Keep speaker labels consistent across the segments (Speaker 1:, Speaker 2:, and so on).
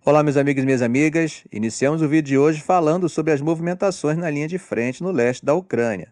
Speaker 1: Olá, meus amigos e minhas amigas. Iniciamos o vídeo de hoje falando sobre as movimentações na linha de frente no leste da Ucrânia.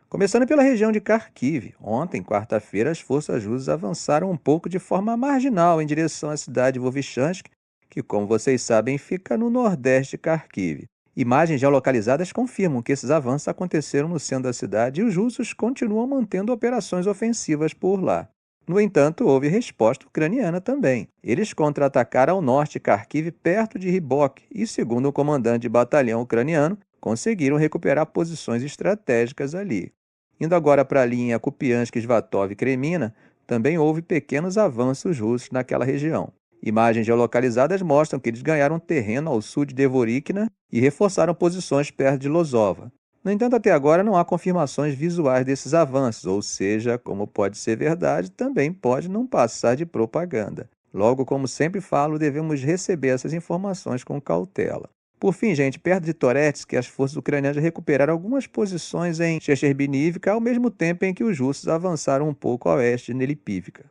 Speaker 1: Começando pela região de Kharkiv, ontem, quarta-feira, as forças russas avançaram um pouco de forma marginal em direção à cidade de Vovchansk, que, como vocês sabem, fica no nordeste de Kharkiv. Imagens geolocalizadas confirmam que esses avanços aconteceram no centro da cidade e os russos continuam mantendo operações ofensivas por lá. No entanto, houve resposta ucraniana também. Eles contra-atacaram ao norte de Kharkiv, perto de Rybok, e, segundo o comandante de batalhão ucraniano, conseguiram recuperar posições estratégicas ali. Indo agora para a linha Kupiansk-Svatov-Kremina, também houve pequenos avanços russos naquela região. Imagens geolocalizadas mostram que eles ganharam terreno ao sul de Devorikna e reforçaram posições perto de Lozova. No entanto, até agora não há confirmações visuais desses avanços, ou seja, como pode ser verdade, também pode não passar de propaganda. Logo, como sempre falo, devemos receber essas informações com cautela. Por fim, gente, perto de Toretsk, as forças ucranianas recuperaram algumas posições em Shcherbinivka, ao mesmo tempo em que os russos avançaram um pouco a oeste de Nelipivka.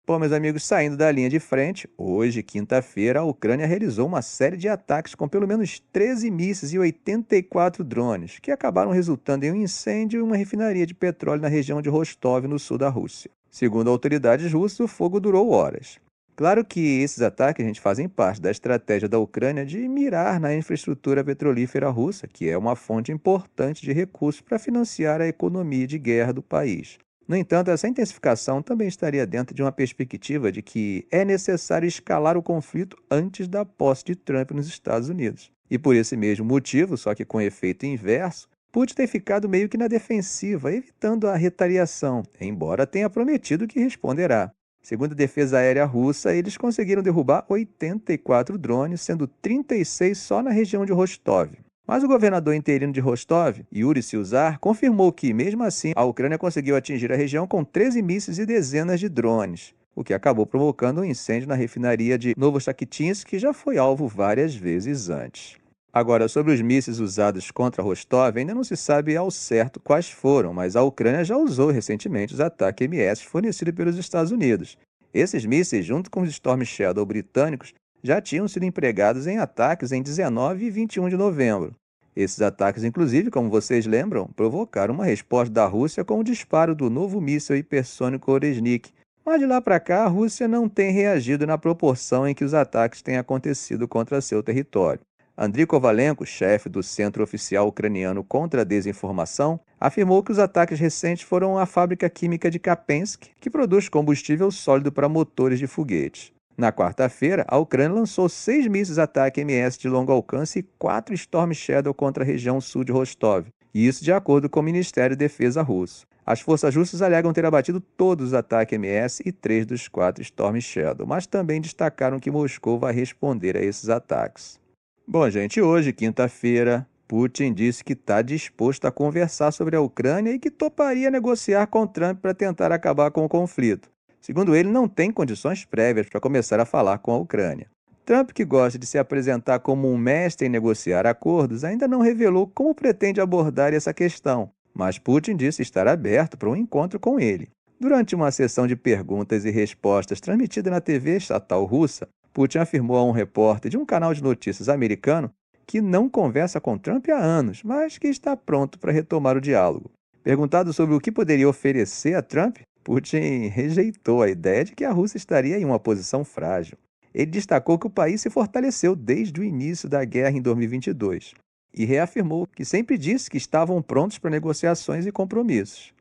Speaker 1: Bom, meus amigos, saindo da linha de frente, hoje, quinta-feira, a Ucrânia realizou uma série de ataques com pelo menos 13 mísseis e 84 drones, que acabaram resultando em um incêndio em uma refinaria de petróleo na região de Rostov, no sul da Rússia. Segundo autoridades russas, o fogo durou horas. Claro que esses ataques, fazem parte da estratégia da Ucrânia de mirar na infraestrutura petrolífera russa, que é uma fonte importante de recursos para financiar a economia de guerra do país. No entanto, essa intensificação também estaria dentro de uma perspectiva de que é necessário escalar o conflito antes da posse de Trump nos Estados Unidos. E por esse mesmo motivo, só que com efeito inverso, Putin tem ficado meio que na defensiva, evitando a retaliação, embora tenha prometido que responderá. Segundo a defesa aérea russa, eles conseguiram derrubar 84 drones, sendo 36 só na região de Rostov. Mas o governador interino de Rostov, Yuri Silzar, confirmou que, mesmo assim, a Ucrânia conseguiu atingir a região com 13 mísseis e dezenas de drones, o que acabou provocando um incêndio na refinaria de Novochakitinsk, que já foi alvo várias vezes antes. Agora, sobre os mísseis usados contra Rostov, ainda não se sabe ao certo quais foram, mas a Ucrânia já usou recentemente os ataques MS fornecidos pelos Estados Unidos. Esses mísseis, junto com os Storm Shadow britânicos, já tinham sido empregados em ataques em 19 e 21 de novembro. Esses ataques, inclusive, como vocês lembram, provocaram uma resposta da Rússia com o disparo do novo míssil hipersônico Oresnik. Mas de lá para cá, a Rússia não tem reagido na proporção em que os ataques têm acontecido contra seu território. Andriy Kovalenko, chefe do Centro Oficial Ucraniano contra a Desinformação, afirmou que os ataques recentes foram à fábrica química de Kapensk, que produz combustível sólido para motores de foguetes. Na quarta-feira, a Ucrânia lançou 6 mísseis ataque MS de longo alcance e 4 Storm Shadow contra a região sul de Rostov, e isso de acordo com o Ministério da Defesa russo. As forças russas alegam ter abatido todos os ataques MS e 3 dos 4 Storm Shadow, mas também destacaram que Moscou vai responder a esses ataques. Bom, gente, hoje, quinta-feira, Putin disse que está disposto a conversar sobre a Ucrânia e que toparia negociar com Trump para tentar acabar com o conflito. Segundo ele, não tem condições prévias para começar a falar com a Ucrânia. Trump, que gosta de se apresentar como um mestre em negociar acordos, ainda não revelou como pretende abordar essa questão, mas Putin disse estar aberto para um encontro com ele. Durante uma sessão de perguntas e respostas transmitida na TV estatal russa, Putin afirmou a um repórter de um canal de notícias americano que não conversa com Trump há anos, mas que está pronto para retomar o diálogo. Perguntado sobre o que poderia oferecer a Trump, Putin rejeitou a ideia de que a Rússia estaria em uma posição frágil. Ele destacou que o país se fortaleceu desde o início da guerra em 2022 e reafirmou que sempre disse que estavam prontos para negociações e compromissos.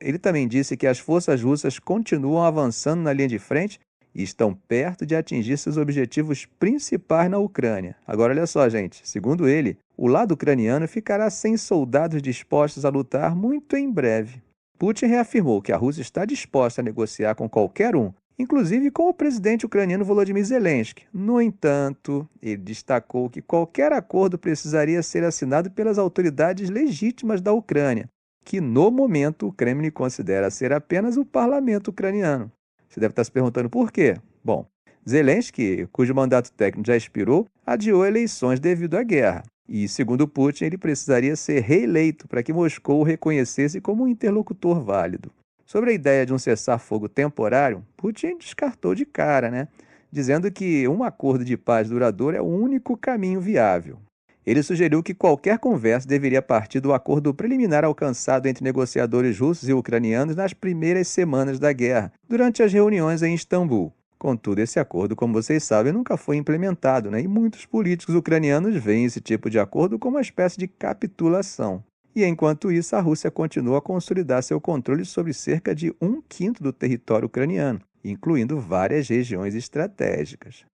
Speaker 1: Ele também disse que as forças russas continuam avançando na linha de frente e estão perto de atingir seus objetivos principais na Ucrânia. Agora, olha só, gente, segundo ele, o lado ucraniano ficará sem soldados dispostos a lutar muito em breve. Putin reafirmou que a Rússia está disposta a negociar com qualquer um, inclusive com o presidente ucraniano Volodymyr Zelensky. No entanto, ele destacou que qualquer acordo precisaria ser assinado pelas autoridades legítimas da Ucrânia, que no momento o Kremlin considera ser apenas o parlamento ucraniano. Você deve estar se perguntando por quê? Bom, Zelensky, cujo mandato técnico já expirou, adiou eleições devido à guerra. E, segundo Putin, ele precisaria ser reeleito para que Moscou o reconhecesse como um interlocutor válido. Sobre a ideia de um cessar-fogo temporário, Putin descartou de cara, dizendo que um acordo de paz duradouro é o único caminho viável. Ele sugeriu que qualquer conversa deveria partir do acordo preliminar alcançado entre negociadores russos e ucranianos nas primeiras semanas da guerra, durante as reuniões em Istambul. Contudo, esse acordo, como vocês sabem, nunca foi implementado, né? E muitos políticos ucranianos veem esse tipo de acordo como uma espécie de capitulação. E enquanto isso, a Rússia continua a consolidar seu controle sobre cerca de 1/5 do território ucraniano, incluindo várias regiões estratégicas.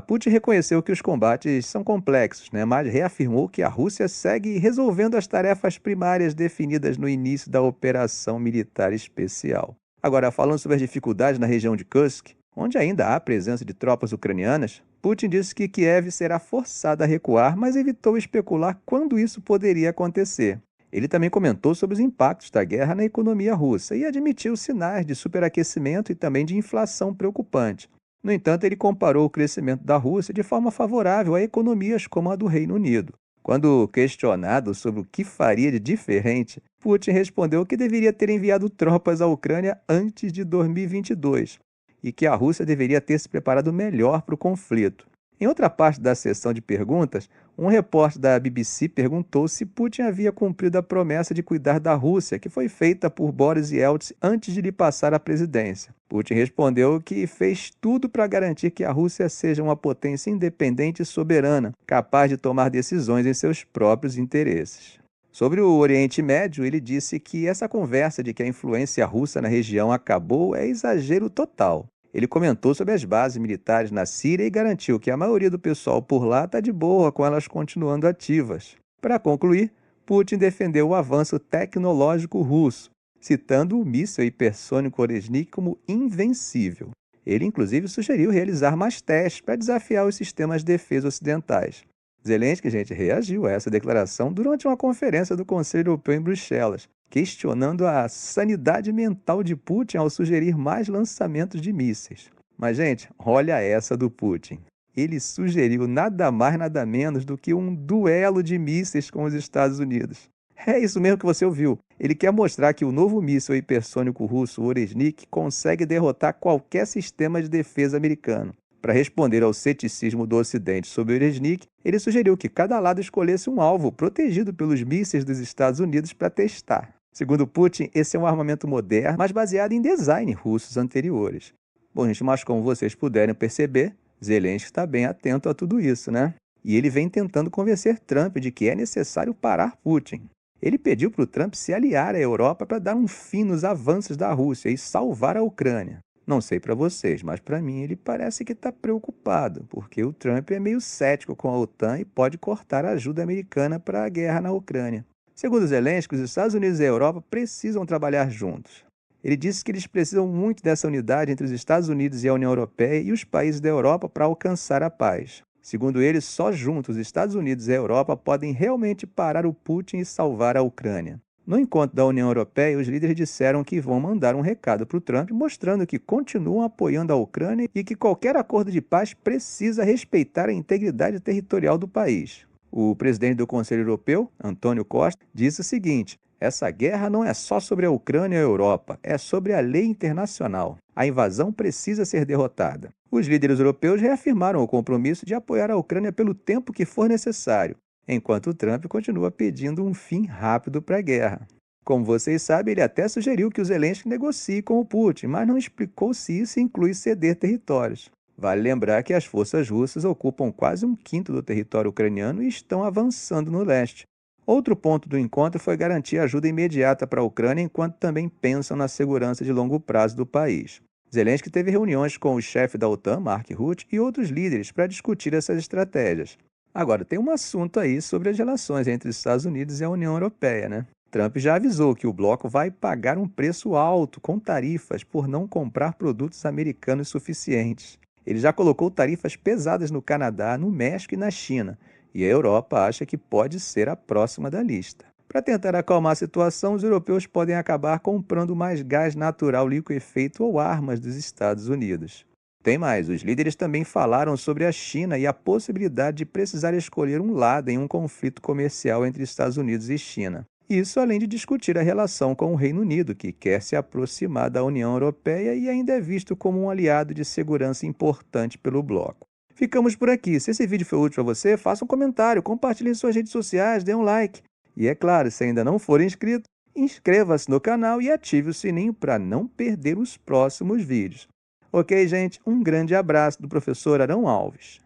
Speaker 1: Putin reconheceu que os combates são complexos, né? Mas reafirmou que a Rússia segue resolvendo as tarefas primárias definidas no início da operação militar especial. Agora, falando sobre as dificuldades na região de Kursk, onde ainda há presença de tropas ucranianas, Putin disse que Kiev será forçada a recuar, mas evitou especular quando isso poderia acontecer. Ele também comentou sobre os impactos da guerra na economia russa e admitiu sinais de superaquecimento e também de inflação preocupante. No entanto, ele comparou o crescimento da Rússia de forma favorável a economias como a do Reino Unido. Quando questionado sobre o que faria de diferente, Putin respondeu que deveria ter enviado tropas à Ucrânia antes de 2022 e que a Rússia deveria ter se preparado melhor para o conflito. Em outra parte da sessão de perguntas, um repórter da BBC perguntou se Putin havia cumprido a promessa de cuidar da Rússia, que foi feita por Boris Yeltsin antes de lhe passar a presidência. Putin respondeu que fez tudo para garantir que a Rússia seja uma potência independente e soberana, capaz de tomar decisões em seus próprios interesses. Sobre o Oriente Médio, ele disse que essa conversa de que a influência russa na região acabou é exagero total. Ele comentou sobre as bases militares na Síria e garantiu que a maioria do pessoal por lá está de boa com elas continuando ativas. Para concluir, Putin defendeu o avanço tecnológico russo, citando o míssil hipersônico Oresnik como invencível. Ele, inclusive, sugeriu realizar mais testes para desafiar os sistemas de defesa ocidentais. Zelensky, reagiu a essa declaração durante uma conferência do Conselho Europeu em Bruxelas, questionando a sanidade mental de Putin ao sugerir mais lançamentos de mísseis. Mas, olha essa do Putin. Ele sugeriu nada mais, nada menos do que um duelo de mísseis com os Estados Unidos. É isso mesmo que você ouviu. Ele quer mostrar que o novo míssil hipersônico russo Oresnik consegue derrotar qualquer sistema de defesa americano. Para responder ao ceticismo do Ocidente sobre o Oresnik, ele sugeriu que cada lado escolhesse um alvo protegido pelos mísseis dos Estados Unidos para testar. Segundo Putin, esse é um armamento moderno, mas baseado em design russos anteriores. Bom, mas como vocês puderem perceber, Zelensky está bem atento a tudo isso, né? E ele vem tentando convencer Trump de que é necessário parar Putin. Ele pediu para o Trump se aliar à Europa para dar um fim nos avanços da Rússia e salvar a Ucrânia. Não sei para vocês, mas para mim ele parece que está preocupado, porque o Trump é meio cético com a OTAN e pode cortar a ajuda americana para a guerra na Ucrânia. Segundo Zelensky, os Estados Unidos e a Europa precisam trabalhar juntos. Ele disse que eles precisam muito dessa unidade entre os Estados Unidos e a União Europeia e os países da Europa para alcançar a paz. Segundo ele, só juntos os Estados Unidos e a Europa podem realmente parar o Putin e salvar a Ucrânia. No encontro da União Europeia, os líderes disseram que vão mandar um recado para o Trump mostrando que continuam apoiando a Ucrânia e que qualquer acordo de paz precisa respeitar a integridade territorial do país. O presidente do Conselho Europeu, Antônio Costa, disse o seguinte: essa guerra não é só sobre a Ucrânia e a Europa, é sobre a lei internacional. A invasão precisa ser derrotada. Os líderes europeus reafirmaram o compromisso de apoiar a Ucrânia pelo tempo que for necessário, enquanto Trump continua pedindo um fim rápido para a guerra. Como vocês sabem, ele até sugeriu que o Zelensky negocie com o Putin, mas não explicou se isso inclui ceder territórios. Vale lembrar que as forças russas ocupam quase 1/5 do território ucraniano e estão avançando no leste. Outro ponto do encontro foi garantir ajuda imediata para a Ucrânia, enquanto também pensam na segurança de longo prazo do país. Zelensky teve reuniões com o chefe da OTAN, Mark Rutte, e outros líderes para discutir essas estratégias. Agora, tem um assunto aí sobre as relações entre os Estados Unidos e a União Europeia, né? Trump já avisou que o bloco vai pagar um preço alto com tarifas por não comprar produtos americanos suficientes. Ele já colocou tarifas pesadas no Canadá, no México e na China, e a Europa acha que pode ser a próxima da lista. Para tentar acalmar a situação, os europeus podem acabar comprando mais gás natural liquefeito ou armas dos Estados Unidos. Tem mais, os líderes também falaram sobre a China e a possibilidade de precisar escolher um lado em um conflito comercial entre Estados Unidos e China. Isso além de discutir a relação com o Reino Unido, que quer se aproximar da União Europeia e ainda é visto como um aliado de segurança importante pelo bloco. Ficamos por aqui. Se esse vídeo foi útil para você, faça um comentário, compartilhe em suas redes sociais, dê um like. E é claro, se ainda não for inscrito, inscreva-se no canal e ative o sininho para não perder os próximos vídeos. Ok, gente? Um grande abraço do professor Arão Alves.